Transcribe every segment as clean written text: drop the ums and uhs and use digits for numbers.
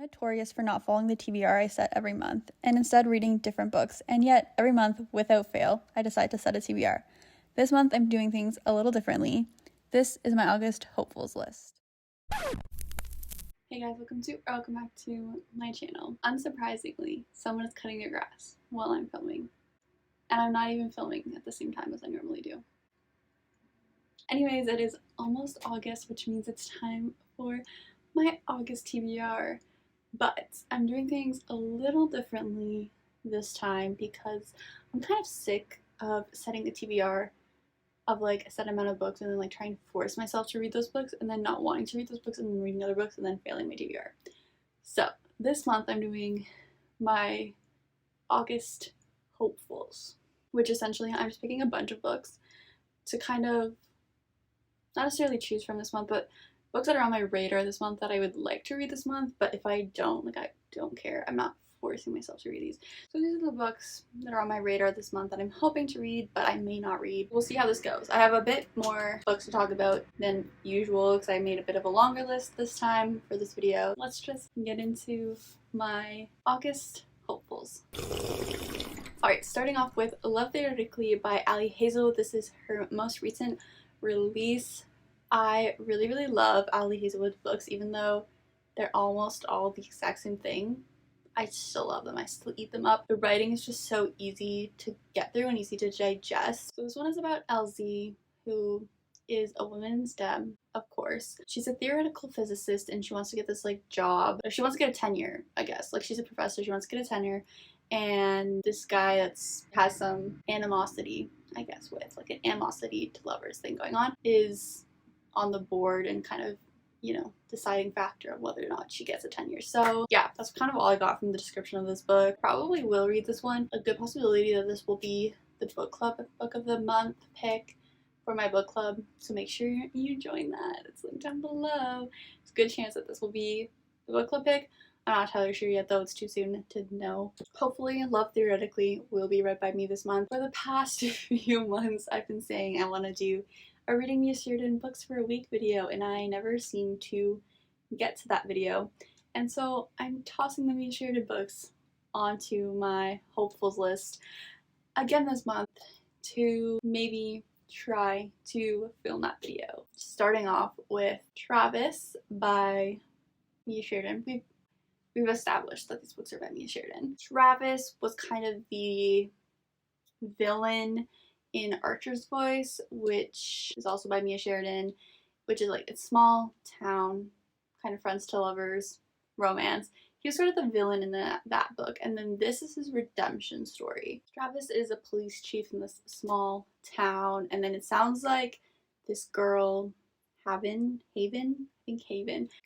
notorious for not following the TBR I set every month, and instead reading different books, and yet every month, without fail, I decide to set a TBR. This month I'm doing things a little differently. This is my August hopefuls list. Hey guys, welcome back to my channel. Unsurprisingly, someone is cutting their grass while I'm filming, and I'm not even filming at the same time as I normally do. Anyways, it is almost August, which means it's time for my August TBR. But I'm doing things a little differently this time because I'm kind of sick of setting a TBR of like a set amount of books and then like trying to force myself to read those books and then not wanting to read those books and then reading other books and then failing my TBR. So this month I'm doing my August hopefuls, which essentially I'm just picking a bunch of books to kind of not necessarily choose from this month, but books that are on my radar this month that I would like to read this month, but if I don't, I don't care. I'm not forcing myself to read these. So these are the books that are on my radar this month that I'm hoping to read, but I may not read. We'll see how this goes. I have a bit more books to talk about than usual because I made a bit of a longer list this time for this video. Let's just get into my August hopefuls. Alright, starting off with Love Theoretically by Ali Hazel. This is her most recent release. I really love Ali Hazelwood's books, even though they're almost all the exact same thing. I still love them. I still eat them up. The writing is just so easy to get through and easy to digest. So this one is about LZ, who is a woman in STEM, of course. She's a theoretical physicist and she wants to get this like job. She wants to get a tenure, I guess. Like she's a professor, she wants to get a tenure. And this guy has some animosity, I guess, with like an animosity to lovers thing going on, is on the board and kind of, you know, deciding factor of whether or not she gets a tenure. So yeah, that's kind of all I got from the description of this book. Probably will read this one. A good possibility that this will be the book club book of the month pick for my book club, so make sure you join that. It's linked down below. It's a good chance that this will be the book club pick. I'm not entirely sure yet though, it's too soon to know. Hopefully Love Theoretically will be read by me this month. For the past few months I've been saying I want to do a Reading Bye Sheridan books for a week video and I never seem to get to that video. And so I'm tossing the Bye Sheridan books onto my hopefuls list again this month to maybe try to film that video. Starting off with Travis by Bye Sheridan. We've established that these books are by Bye Sheridan. Travis was kind of the villain in Archer's Voice, which is also by Bye Sheridan, which is like a small town, kind of friends to lovers, romance. He was sort of the villain in that book, and then this is his redemption story. Travis is a police chief in this small town, and then it sounds like this girl, Haven,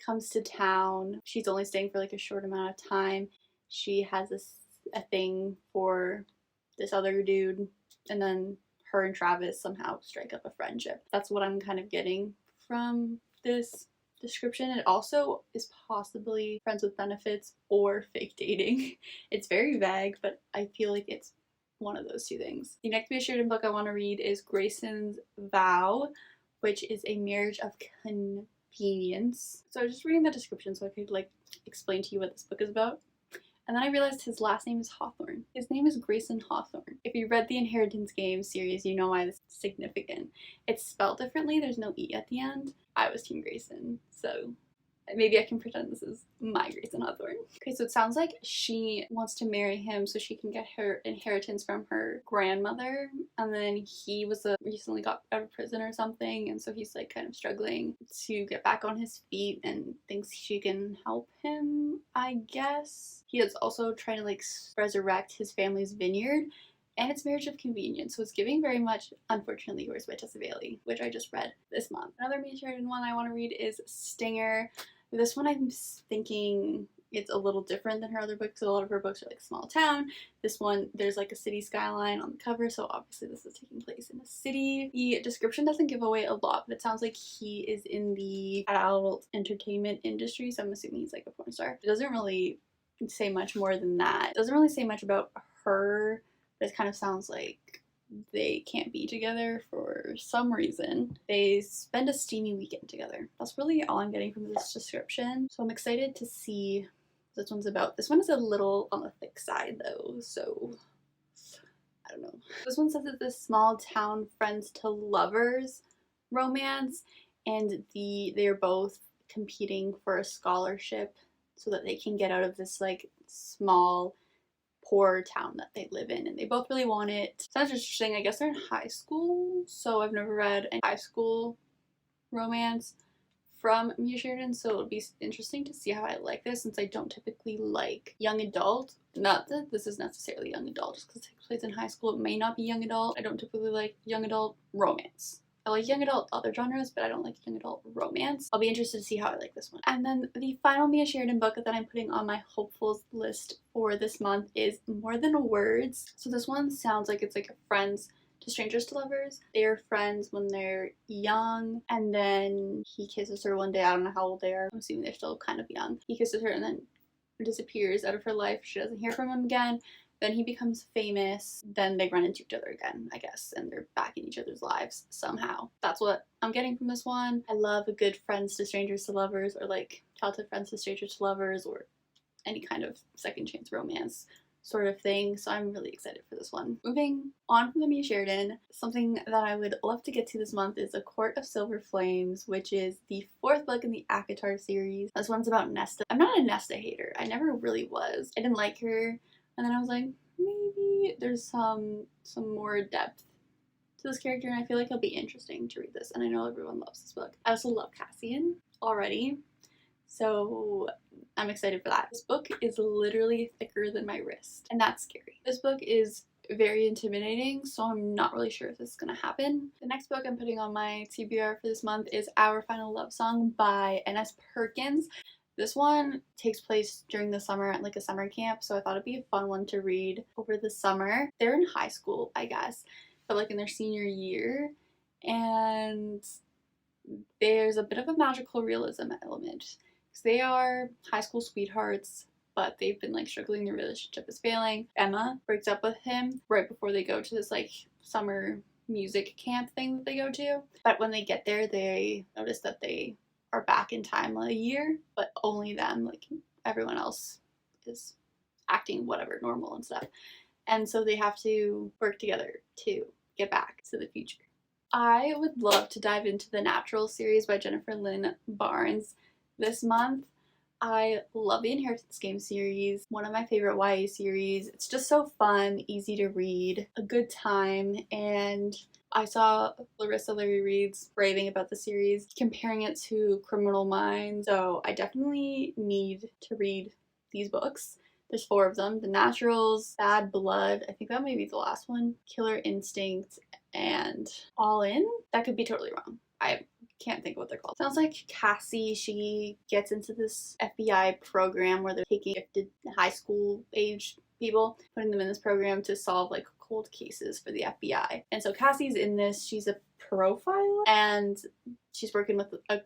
comes to town. She's only staying for like a short amount of time. She has a thing for this other dude, and then her and Travis somehow strike up a friendship. That's what I'm kind of getting from this description. It also is possibly friends with benefits or fake dating. It's very vague, but I feel like it's one of those two things. The next Bye Sheridan book I want to read is Graysons Vow, which is a marriage of convenience. So I was just reading the description so I could like explain to you what this book is about. And then I realized his last name is Hawthorne. His name is Grayson Hawthorne. If you read the Inheritance Game series, you know why this is significant. It's spelled differently, there's no E at the end. I was Team Grayson, so maybe I can pretend this is my Grayson Hawthorne. Okay, so it sounds like she wants to marry him so she can get her inheritance from her grandmother, and then he was recently got out of prison or something, and so he's like kind of struggling to get back on his feet and thinks she can help him, I guess. He is also trying to like resurrect his family's vineyard, and it's marriage of convenience, so it's giving very much Unfortunately Yours by Tessa Bailey, which I just read this month. Another Bye Sheridan one I want to read is Stinger. This one I'm thinking it's a little different than her other books. A lot of her books are like small town. This one, there's like a city skyline on the cover, so obviously this is taking place in a city. The description doesn't give away a lot, but it sounds like he is in the adult entertainment industry, so I'm assuming he's like a porn star. It doesn't really say much more than that. It doesn't really say much about her, but it kind of sounds like they can't be together for some reason. They spend a steamy weekend together. That's really all I'm getting from this description. So I'm excited to see this one's about. This one is a little on the thick side though, so I don't know. This one says it's this small town friends to lovers romance, and they're both competing for a scholarship so that they can get out of this like small poor town that they live in, and they both really want it. Sounds interesting. I guess they're in high school, so I've never read a high school romance from Bye Sheridan, so it'll be interesting to see how I like this, since I don't typically like young adult. Not that this is necessarily young adult, just because it takes place in high school, it may not be young adult. I don't typically like young adult romance. I like young adult other genres, but I don't like young adult romance. I'll be interested to see how I like this one. And then the final Bye Sheridan book that I'm putting on my hopefuls list for this month is More Than Words. So this one sounds like it's like a friends to strangers to lovers. They're friends when they're young, and then he kisses her one day. I don't know how old they are. I'm assuming they're still kind of young. He kisses her and then disappears out of her life. She doesn't hear from him again. Then he becomes famous. Then they run into each other again, I guess, and they're back in each other's lives somehow. That's what I'm getting from this one. I love a good friends to strangers to lovers, or like childhood friends to strangers to lovers, or any kind of second chance romance sort of thing, so I'm really excited for this one. Moving on from the Bye Sheridan, something that I would love to get to this month is A Court of Silver Flames, which is the 4th book in the ACOTAR series. This one's about Nesta. I'm not a Nesta hater. I never really was. I didn't like her, and then I was like, maybe there's some more depth to this character, and I feel like it'll be interesting to read this, and I know everyone loves this book. I also love Cassian already, so I'm excited for that. This book is literally thicker than my wrist, and that's scary. This book is very intimidating, so I'm not really sure if this is gonna happen. The next book I'm putting on my TBR for this month is Our Final Love Song by N.S. Perkins. This one takes place during the summer at like a summer camp, so I thought it'd be a fun one to read over the summer. They're in high school, I guess, but like in their senior year, and there's a bit of a magical realism element. They are high school sweethearts, but they've been like struggling, their relationship is failing. Emma breaks up with him right before they go to this like summer music camp thing that they go to. But when they get there, they notice that they are back in time a year, but only them, like everyone else is acting whatever, normal and stuff. And so they have to work together to get back to the future. I would love to dive into the Natural series by Jennifer Lynn Barnes this month. I love the Inheritance Game series, one of my favorite YA series. It's just so fun, easy to read, a good time, and I saw Larissa Larry Reed's raving about the series, comparing it to Criminal Minds, so I definitely need to read these books. There's 4 of them: The Naturals, Bad Blood, I think that may be the last one, Killer Instinct, and All In? That could be totally wrong. I can't think of what they're called. Sounds like Cassie, she gets into this FBI program where they're taking gifted high school age people, putting them in this program to solve like cold cases for the FBI. And so Cassie's in this, she's a profiler, and she's working with a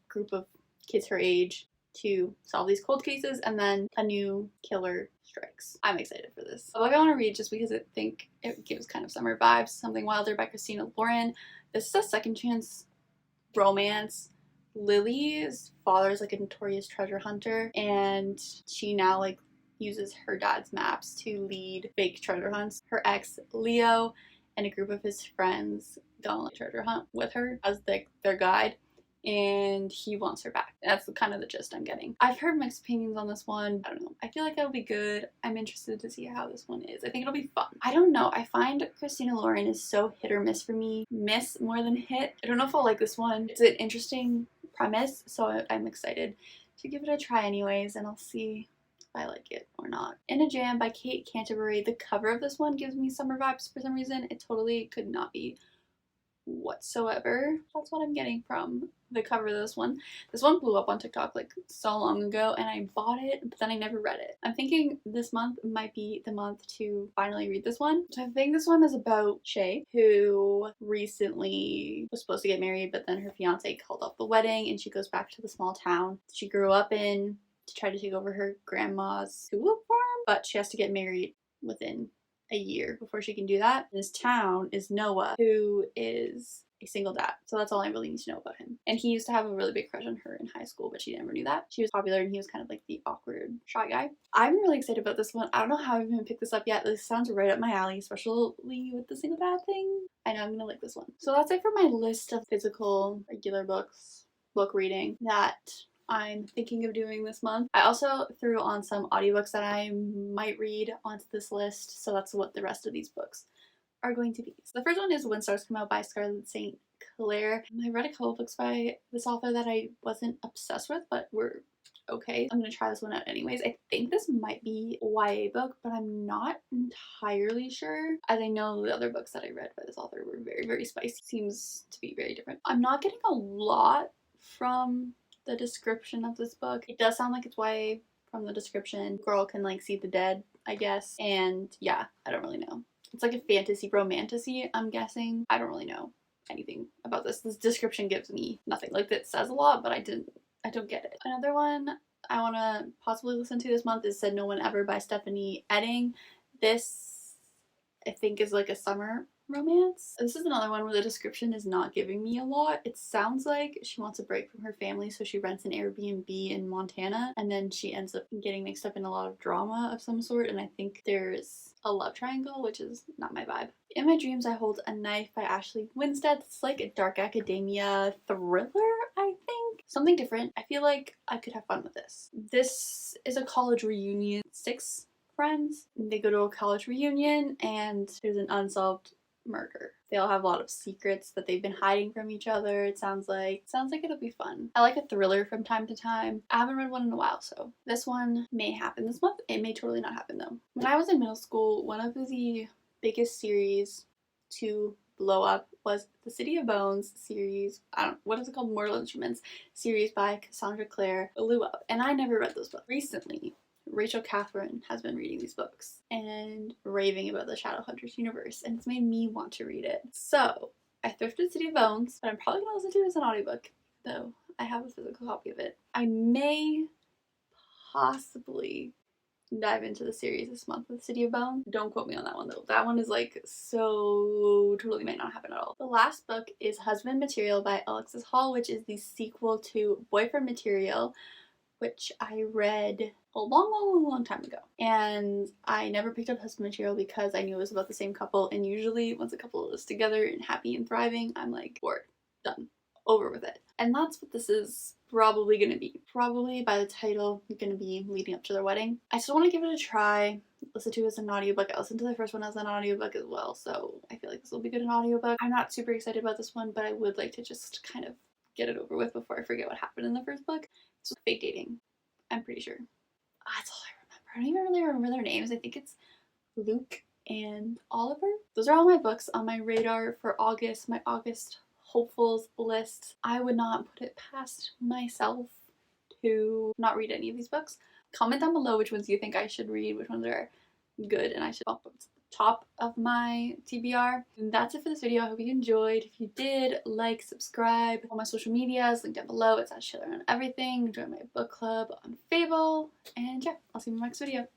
group of kids her age to solve these cold cases, and then a new killer strikes. I'm excited for this. A book I want to read just because I think it gives kind of summer vibes, Something Wilder by Christina Lauren. This is a second chance romance. Lily's father is like a notorious treasure hunter, and she now like uses her dad's maps to lead fake treasure hunts. Her ex Leo and a group of his friends go on a treasure hunt with her as their guide, and he wants her back. That's kind of the gist I'm getting. I've heard mixed opinions on this one. I don't know. I feel like it'll be good. I'm interested to see how this one is. I think it'll be fun. I don't know. I find Christina Lauren is so hit or miss for me. Miss more than hit. I don't know if I'll like this one. It's an interesting premise, so I'm excited to give it a try anyways, and I'll see if I like it or not. In a Jam by Kate Canterbury. The cover of this one gives me summer vibes for some reason. It totally could not be whatsoever. That's what I'm getting from the cover of this one. This one blew up on TikTok like so long ago, and I bought it, but then I never read it. I'm thinking this month might be the month to finally read this one. So I think this one is about Shay, who recently was supposed to get married, but then her fiance called off the wedding, and she goes back to the small town she grew up in to try to take over her grandma's tulip farm, but she has to get married within a year before she can do that. This town is Noah, who is a single dad. So that's all I really need to know about him. And he used to have a really big crush on her in high school, but she never knew that. She was popular and he was kind of like the awkward, shy guy. I'm really excited about this one. I don't know how I've even picked this up yet. This sounds right up my alley, especially with the single dad thing. I know I'm gonna like this one. So that's it for my list of physical, regular books, book reading that I'm thinking of doing this month. I also threw on some audiobooks that I might read onto this list, so that's what the rest of these books are going to be. So the first one is When Stars Come Out by Scarlett St. Clair. I read a couple books by this author that I wasn't obsessed with, but were okay. I'm gonna try this one out anyways. I think this might be a YA book, but I'm not entirely sure, as I know the other books that I read by this author were very, very spicy. Seems to be very different. I'm not getting a lot from the description of this book. It does sound like it's YA from the description. Girl can like see the dead, I guess. And yeah, I don't really know. It's like a fantasy romantasy, I'm guessing. I don't really know anything about this. This description gives me nothing. Like, it says a lot, but I don't get it. Another one I want to possibly listen to this month is Said No One Ever by Stephanie Edding. This, I think, is like a summer romance. This is another one where the description is not giving me a lot. It sounds like she wants a break from her family, so she rents an Airbnb in Montana, and then she ends up getting mixed up in a lot of drama of some sort, and I think there's a love triangle, which is not my vibe. In My Dreams I Hold a Knife by Ashley Winstead. It's like a dark academia thriller, I think. Something different. I feel like I could have fun with this. This is a college reunion. 6 friends. They go to a college reunion and there's an unsolved murder. They all have a lot of secrets that they've been hiding from each other. It sounds like it'll be fun. I like a thriller from time to time. I haven't read one in a while, so this one may happen this month. It may totally not happen though. When I was in middle school, one of the biggest series to blow up was the City of Bones series. What is it called? Mortal Instruments series by Cassandra Clare blew up, and I never read those books. Recently, Rachel Catherine has been reading these books and raving about the Shadowhunters universe, and it's made me want to read it. So I thrifted City of Bones, but I'm probably gonna listen to it as an audiobook, though I have a physical copy of it. I may possibly dive into the series this month with City of Bones. Don't quote me on that one though. That one is like so totally might not happen at all. The last book is Husband Material by Alexis Hall, which is the sequel to Boyfriend Material, which I read a long time ago. And I never picked up Husband Material because I knew it was about the same couple, and usually once a couple is together and happy and thriving, I'm like, bored, done, over with it. And that's what this is probably gonna be. Probably by the title, gonna be leading up to their wedding. I still want to give it a try. Listen to it as an audiobook. I listened to the first one as an audiobook as well, so I feel like this will be good in audiobook. I'm not super excited about this one, but I would like to just kind of get it over with before I forget what happened in the first book. It's fake dating, I'm pretty sure. That's all I remember. I don't even really remember their names. I think it's Luke and Oliver. Those are all my books on my radar for August, my August hopefuls list. I would not put it past myself to not read any of these books. Comment down below which ones you think I should read, which ones are good and I should bump up to the top of my TBR. And that's it for this video. I hope you enjoyed. If you did, like, subscribe. All my social medias linked down below. It's itsashtaylor on everything. Join my book club on Fable. And yeah, I'll see you in my next video.